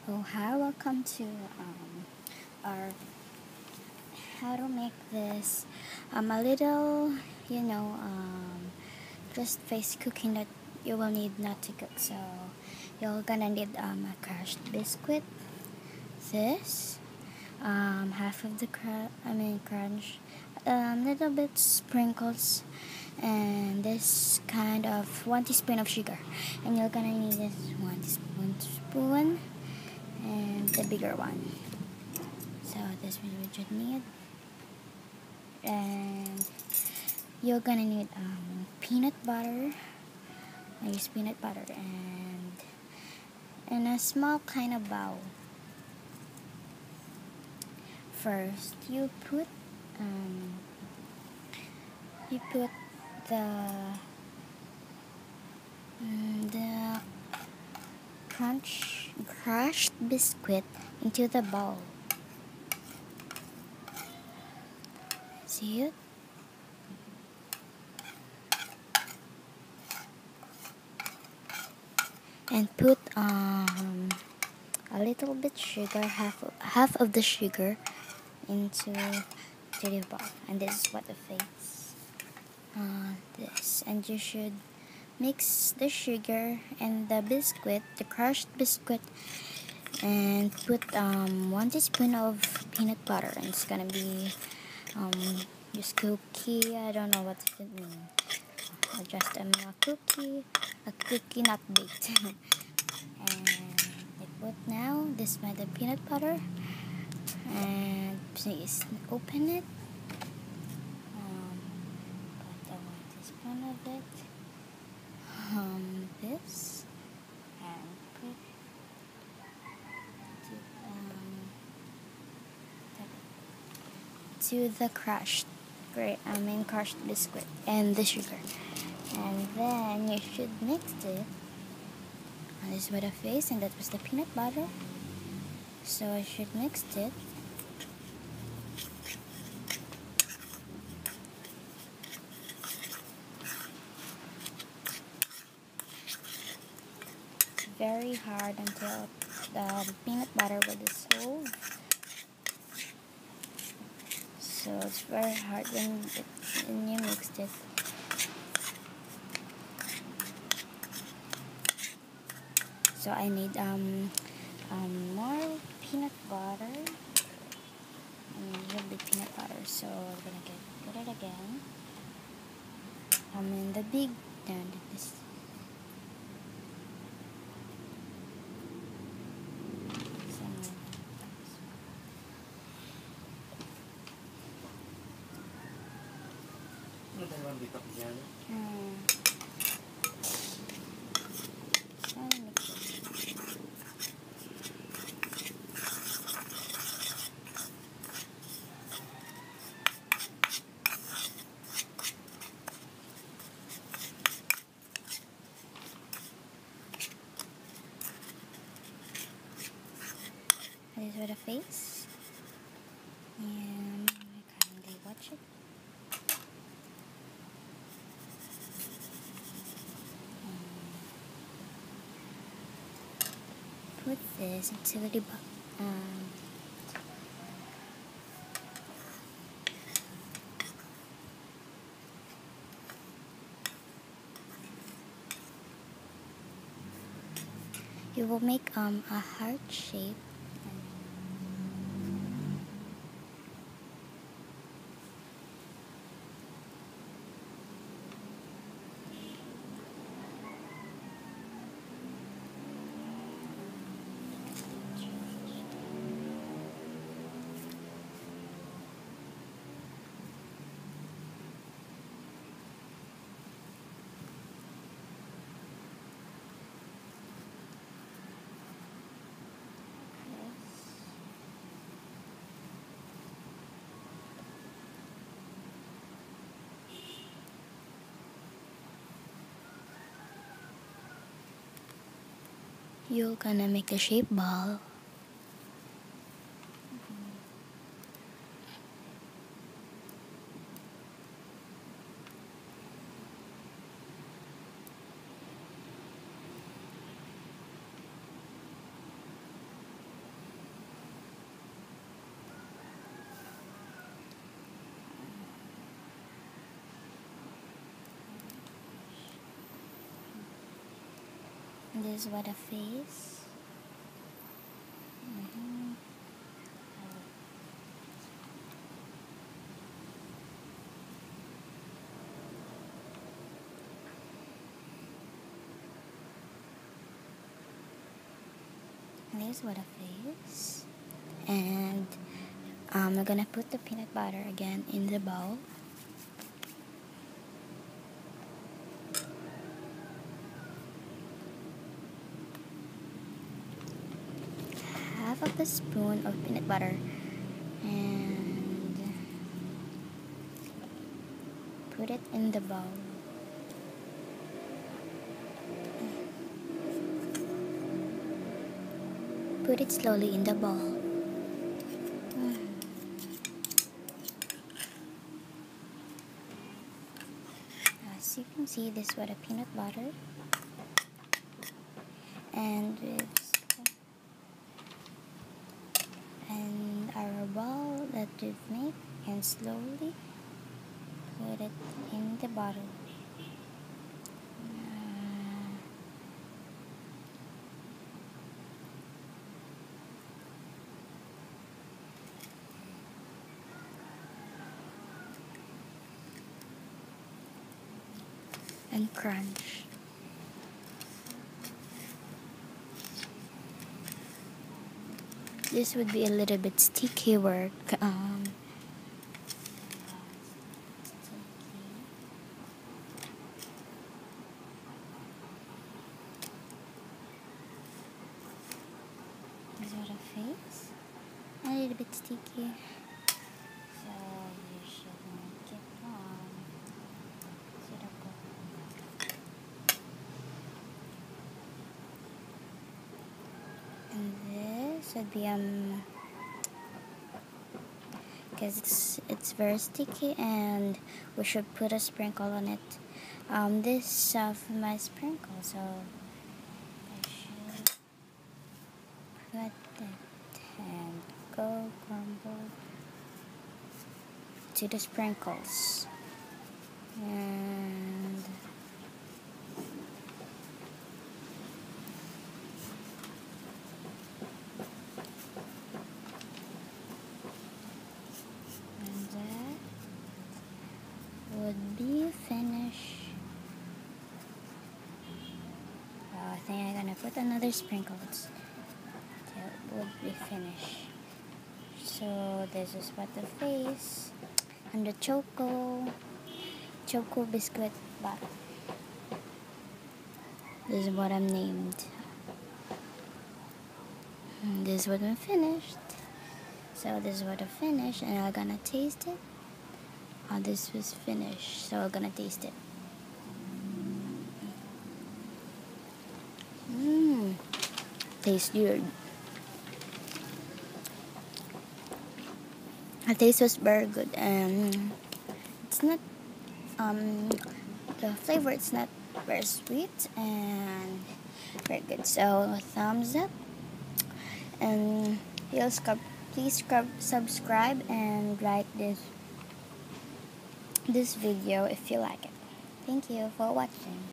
Oh, hi, welcome to our how to make this a little, just face cooking that you will need not to cook. So you're gonna need a crushed biscuit, this, half of the crunch, little bit sprinkles, and this kind of 1 teaspoon of sugar. And you're gonna need this 1 teaspoon and the bigger one. So this is what you need, and you're gonna need peanut butter. I use peanut butter, and in a small kind of bowl. First, um, you put the crushed biscuit into the bowl. See it? And put a little bit sugar, half of the sugar into the bowl, and this is what the face. This, and you should mix the sugar and the biscuit, the crushed biscuit, and put 1 teaspoon of peanut butter, and it's gonna be just cookie. I don't know what it means. Just a cookie not baked. And I put now this by the peanut butter, and please open it. Put 1 teaspoon of it. This, and put to the crushed biscuit and the sugar, and then you should mix it. And this is with a face, and that was the peanut butter. So I should mix it. Very hard until the peanut butter will dissolve. So it's very hard when you mixed it. So I need more peanut butter. A little bit peanut butter. So we're gonna put it again. In the big this. This is with a face, and I kindly watch it. Put this into the you will make a heart shape. You're gonna make a shape ball. This is what a face. Mhm. And this is what a face. And we're gonna put the peanut butter again in the bowl. Half of the spoon of peanut butter, and put it in the bowl. Put it slowly in the bowl. As you can see, this is what a peanut butter, and our ball that we've made, and slowly put it in the bottle. And crunch. This would be a little bit sticky work. This is what a face. A little bit sticky. So you should make it wrong. And this would be because it's very sticky, and we should put a sprinkle on it. This of my sprinkle, so I should put it and go crumble to the sprinkles. And that would be finished. I think I'm gonna put another sprinkles. That would be finished. So this is what the face and the choco biscuit bottle. This is what I'm named. And this is what I'm finished. So this is what I finished, and I'm gonna taste it. This was finished, so I'm gonna taste it. Tastes good. The taste was very good, and it's not the flavor. It's not very sweet and very good. So thumbs up, and please subscribe and like this video if you like it. Thank you for watching.